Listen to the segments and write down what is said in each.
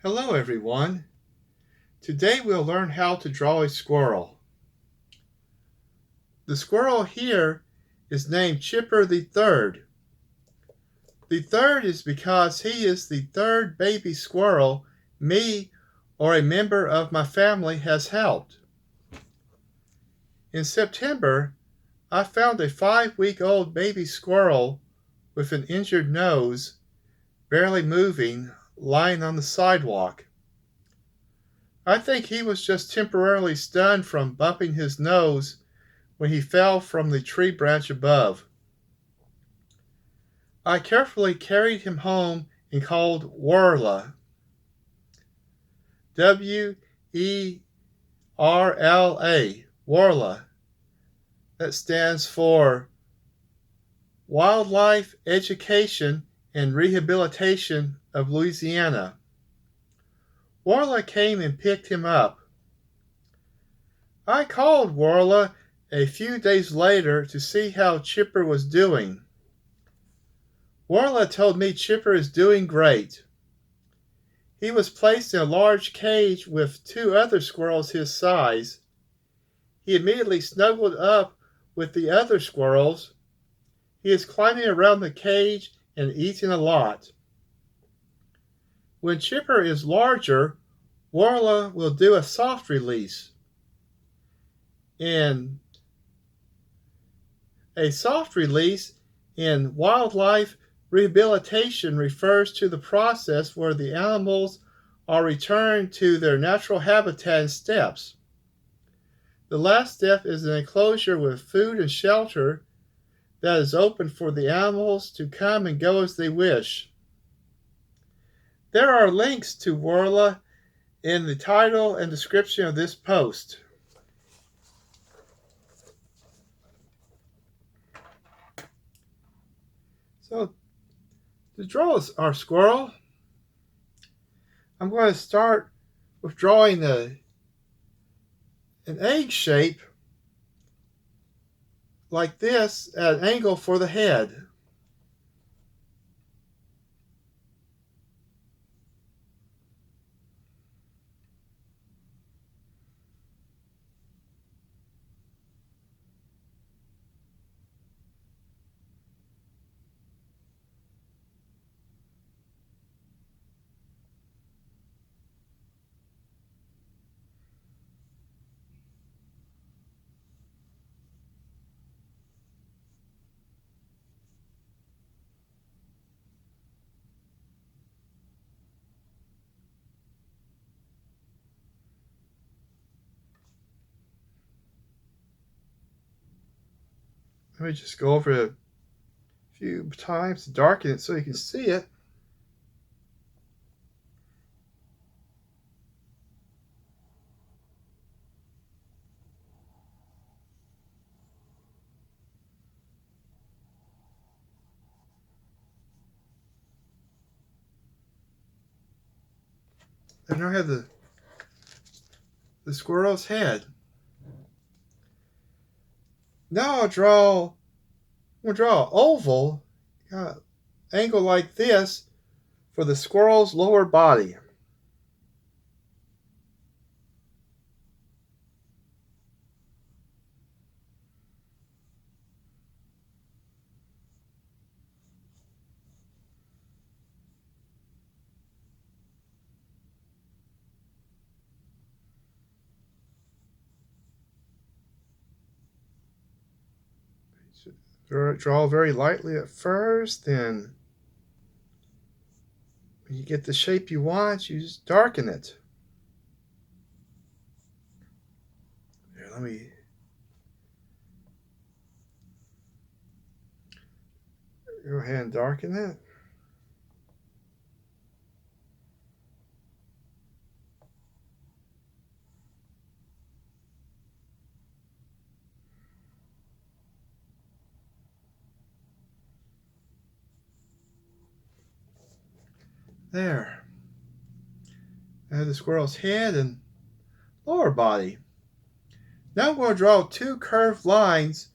Hello everyone. Today we'll learn how to draw a squirrel. The squirrel here is named Chipper the Third. The third is because he is the third baby squirrel me or a member of my family has helped. In September, I found a 5-week-old baby squirrel with an injured nose, barely moving, lying on the sidewalk. I think he was just temporarily stunned from bumping his nose when he fell from the tree branch above. I carefully carried him home and called WERLA. W-E-R-L-A, WERLA. That stands for Wildlife Education and Rehabilitation of Louisiana. WERLA came and picked him up. I called WERLA a few days later to see how Chipper was doing. WERLA told me Chipper is doing great. He was placed in a large cage with 2 other squirrels his size. He immediately snuggled up with the other squirrels. He is climbing around the cage and eating a lot. When Chipper is larger, WERLA will do a soft release. And a soft release in wildlife rehabilitation refers to the process where the animals are returned to their natural habitat in steps. The last step is an enclosure with food and shelter that is open for the animals to come and go as they wish. There are links to WERLA in the title and description of this post. So, to draw our squirrel, I'm going to start with drawing an egg shape like this at an angle for the head. Let me just go over it a few times to darken it so you can see it. And I have the squirrel's head. Now I'm going to draw an oval angle like this for the squirrel's lower body. Draw very lightly at first, then when you get the shape you want, you just darken it. Here, let me go ahead and darken it. There. I have the squirrel's head and lower body. Now I'm going to draw 2 curved lines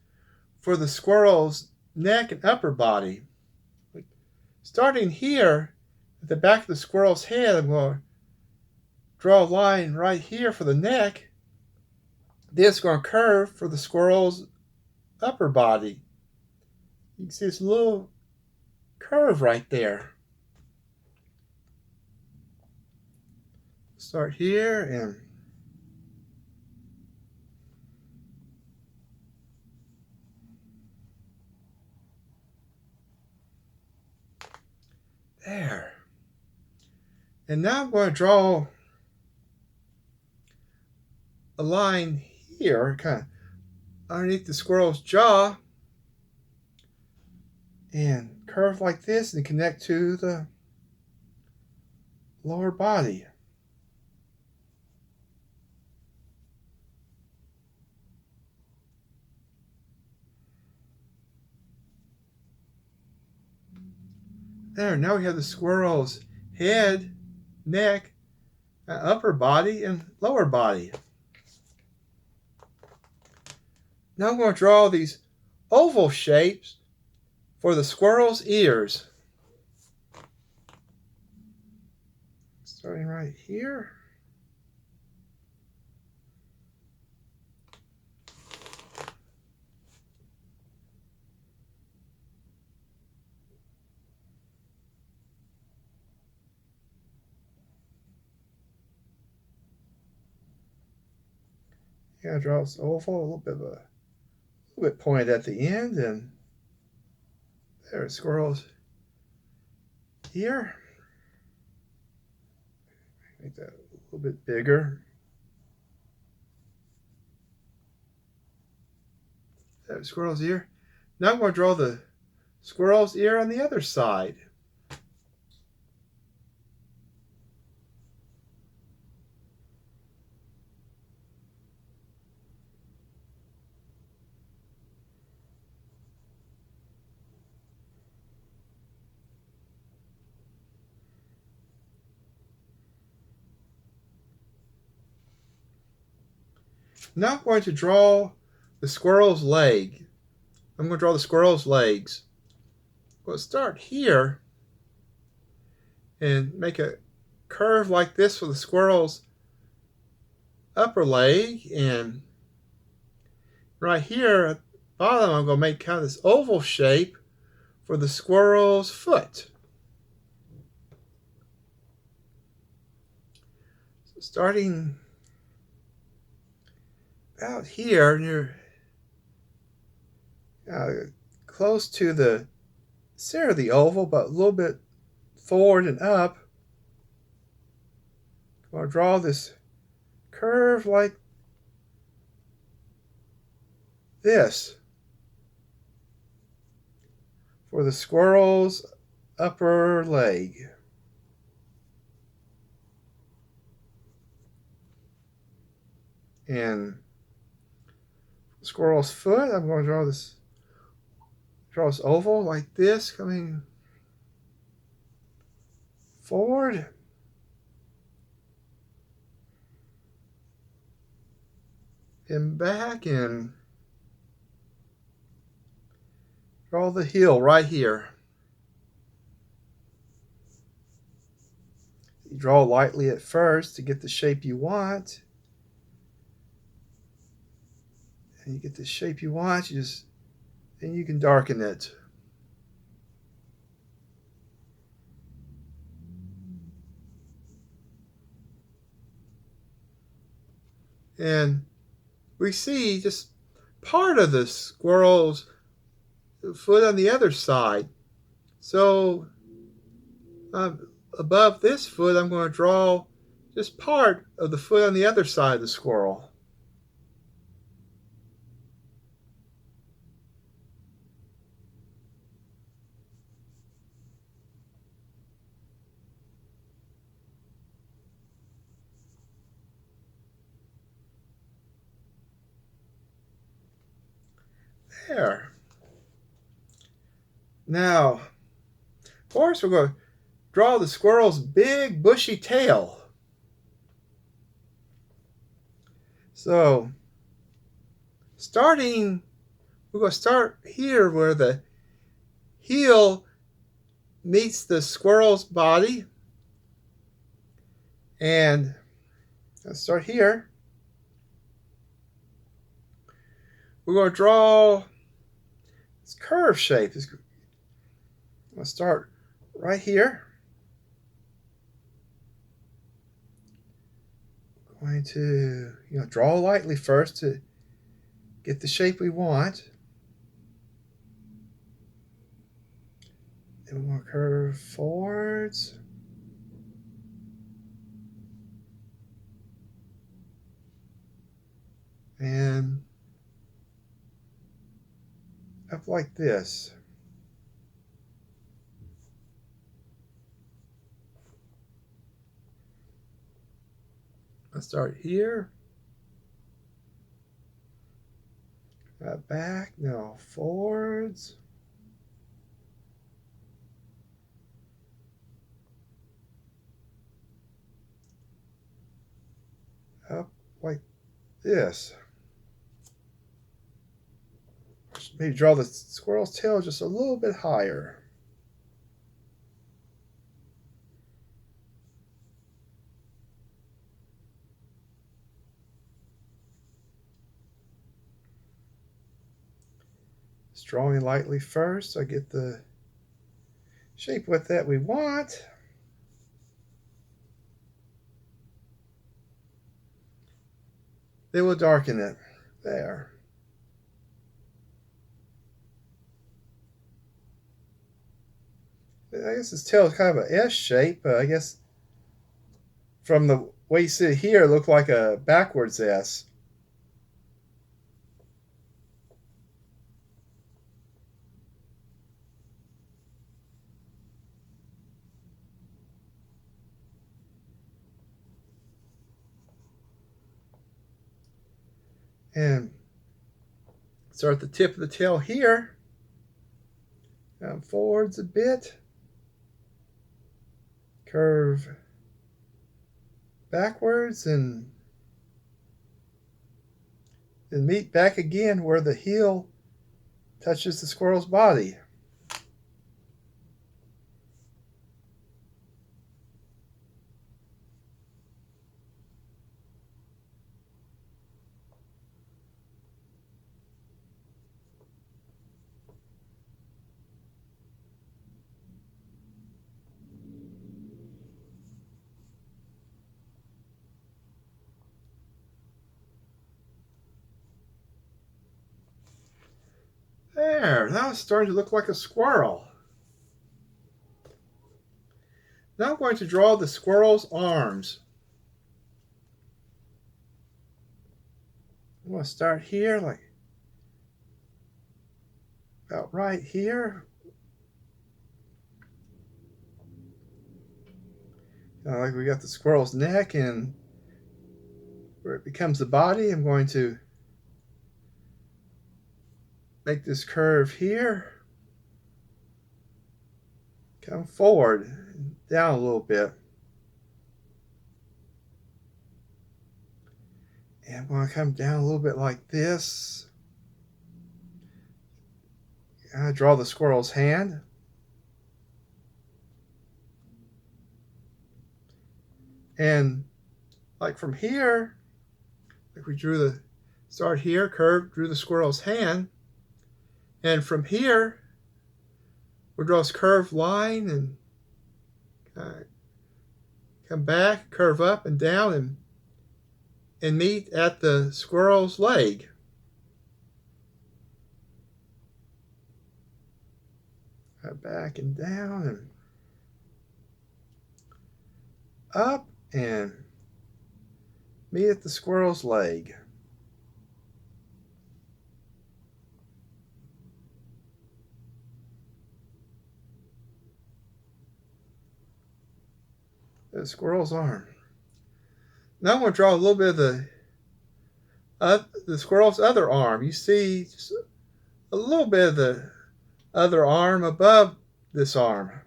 for the squirrel's neck and upper body. Starting here at the back of the squirrel's head, I'm going to draw a line right here for the neck. Then it's going to curve for the squirrel's upper body. You can see this little curve right there. Start here and there. And now I'm going to draw a line here, kind of underneath the squirrel's jaw, and curve like this and connect to the lower body. There, now we have the squirrel's head, neck, upper body, and lower body. Now I'm going to draw these oval shapes for the squirrel's ears. Starting right here. Yeah, draw this oval, a little bit pointed at the end, and there's squirrel's ear. Make that a little bit bigger. There's squirrel's ear. Now I'm going to draw the squirrel's ear on the other side. Now I'm going to draw the squirrel's leg. I'm going to draw the squirrel's legs. We'll start here and make a curve like this for the squirrel's upper leg, and right here at the bottom I'm going to make kind of this oval shape for the squirrel's foot. So starting out here near close to the center of the oval, but a little bit forward and up, I'm going to draw this curve like this for the squirrel's upper leg. And the squirrel's foot, I'm going to draw this oval like this, coming forward and back, and draw the heel right here. You draw lightly at first to get the shape you want. And you get the shape you want, then you can darken it. And we see just part of the squirrel's foot on the other side. So above this foot, I'm going to draw just part of the foot on the other side of the squirrel. There. Now, of course, we're going to draw the squirrel's big bushy tail. So, we're going to start here where the heel meets the squirrel's body, and Let's start here. We're going to draw this curve shape. I'm going to start right here. Going to draw lightly first to get the shape we want. Then we're going to curve forwards. And up like this. Let's start here. Back, now forwards. Up like this. Maybe draw the squirrel's tail just a little bit higher. Just drawing lightly first so I get the shape with that we want. Then we'll darken it. There. I guess his tail is kind of an S shape, but I guess from the way you see it here, it looked like a backwards S. And start the tip of the tail here. Come forwards a bit. Curve backwards and then meet back again where the heel touches the squirrel's body. There, now it's starting to look like a squirrel. Now I'm going to draw the squirrel's arms. I'm going to start here, like about right here. Like we got the squirrel's neck, and where it becomes the body, I'm going to make this curve here. Come forward, down a little bit. And I'm going to come down a little bit like this. I draw the squirrel's hand. And like from here, like we drew the start here, curve, drew the squirrel's hand. And from here, we'll draw this curved line and come back, curve up and down, and meet at the squirrel's leg. Back and down and up and meet at the squirrel's leg. The squirrel's arm. Now I'm going to draw a little bit of the squirrel's other arm. You see just a little bit of the other arm above this arm.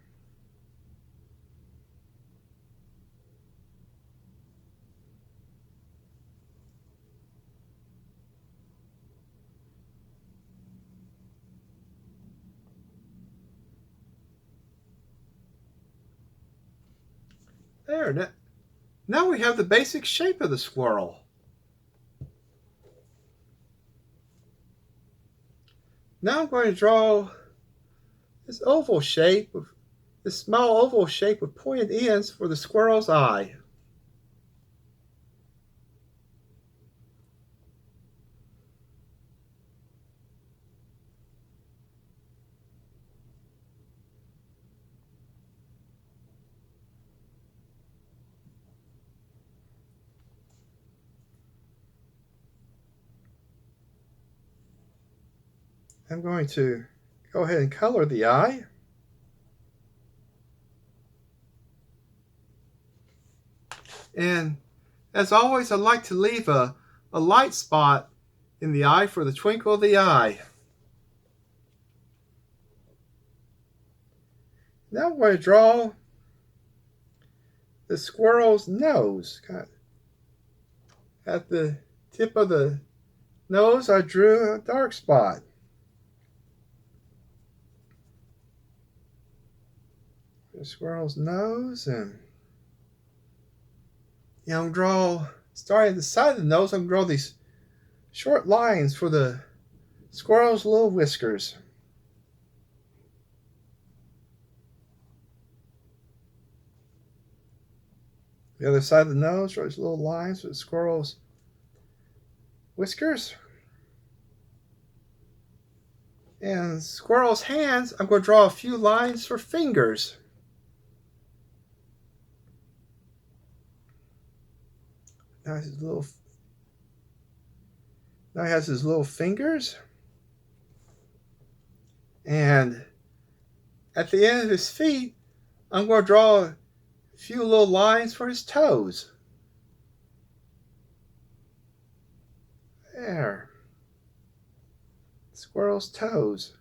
There. Now we have the basic shape of the squirrel. Now I'm going to draw this oval shape, this small oval shape with pointed ends for the squirrel's eye. I'm going to go ahead and color the eye. And as always, I like to leave a light spot in the eye for the twinkle of the eye. Now I'm going to draw the squirrel's nose. At the tip of the nose, I drew a dark spot. The squirrel's nose, and I'm going to draw, starting at the side of the nose, I'm going to draw these short lines for the squirrel's little whiskers. The other side of the nose, draw these little lines for the squirrel's whiskers. And squirrel's hands, I'm going to draw a few lines for fingers. Now he has his little fingers. And at the end of his feet, I'm going to draw a few little lines for his toes. There. Squirrel's toes.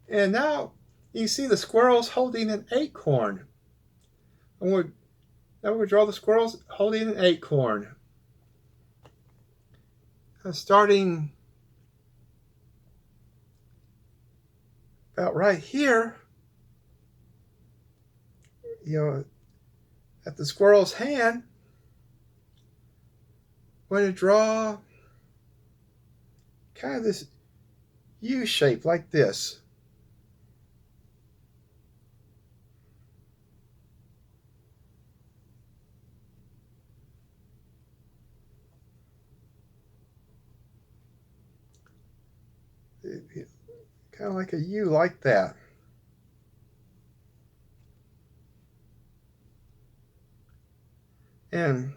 And now you can see the squirrel's holding an acorn. Now we're going to draw the squirrels holding an acorn. Starting about right here, at the squirrel's hand, I'm going to draw kind of this U shape like this. Kind of like a U like that. And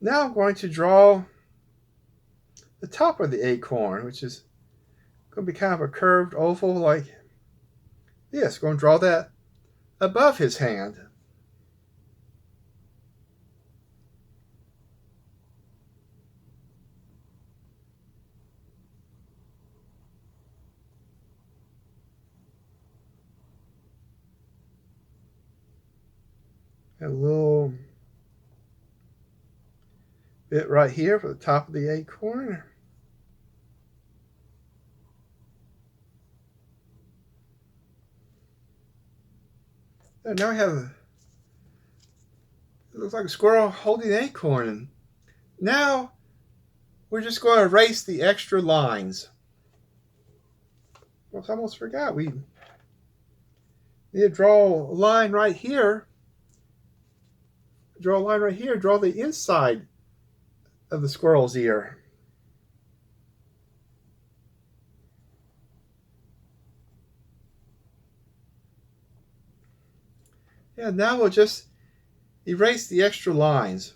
now I'm going to draw the top of the acorn, which is going to be kind of a curved oval like this. I'm going to draw that above his hand. A little bit right here for the top of the acorn. And now we have it looks like a squirrel holding an acorn. And now we're just going to erase the extra lines. Well, I almost forgot. We need to draw a line right here. Draw a line right here. Draw the inside of the squirrel's ear. Yeah, now we'll just erase the extra lines.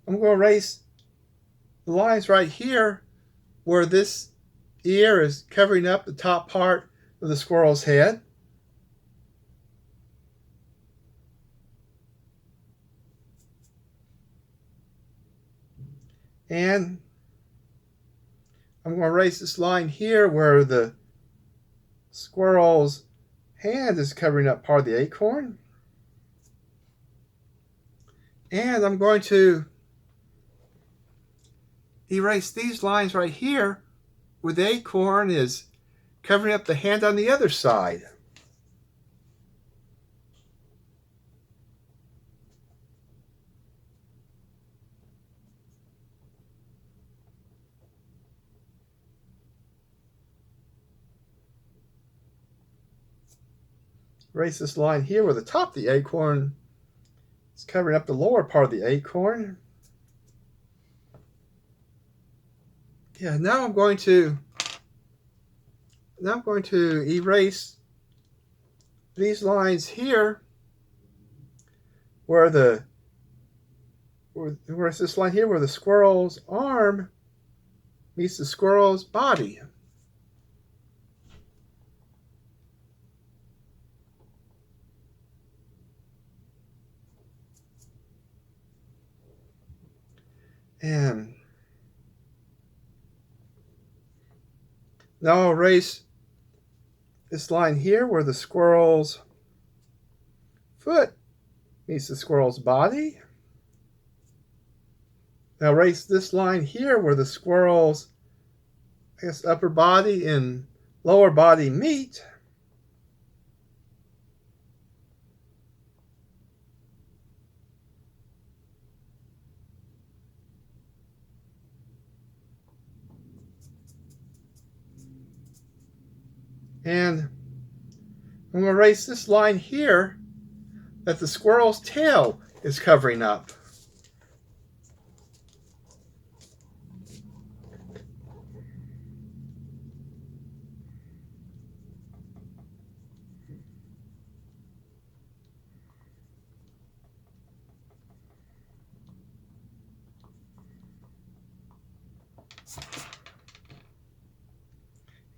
I'm going to erase the lines right here where this ear is covering up the top part of the squirrel's head. And I'm going to erase this line here where the squirrel's hand is covering up part of the acorn. And I'm going to erase these lines right here with the acorn is covering up the hand on the other side. Erase this line here where the top of the acorn is covering up the lower part of the acorn. Yeah, now I'm going to erase these lines here where it's this line here where the squirrel's arm meets the squirrel's body. And now I'll erase this line here where the squirrel's foot meets the squirrel's body. Now erase this line here where the squirrel's, upper body and lower body meet. And I'm going to erase this line here that the squirrel's tail is covering up.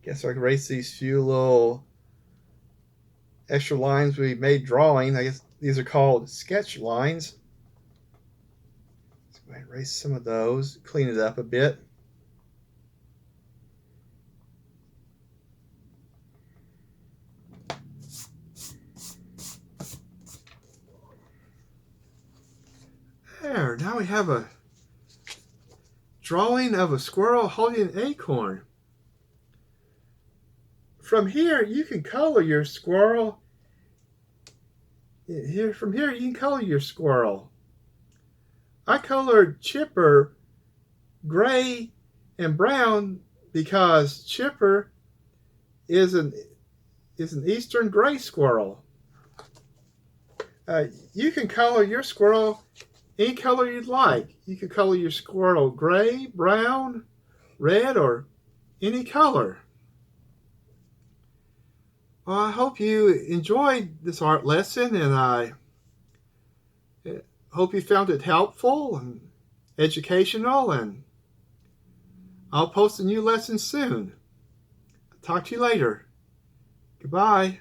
Guess I can erase these few little extra lines we made drawing. I guess these are called sketch lines. Let's go ahead and erase some of those, clean it up a bit. There, now we have a drawing of a squirrel holding an acorn. From here, you can color your squirrel. From here, you can color your squirrel. I colored Chipper gray and brown because Chipper is an eastern gray squirrel. You can color your squirrel any color you'd like. You can color your squirrel gray, brown, red, or any color. Well, I hope you enjoyed this art lesson, and I hope you found it helpful and educational, and I'll post a new lesson soon. Talk to you later. Goodbye.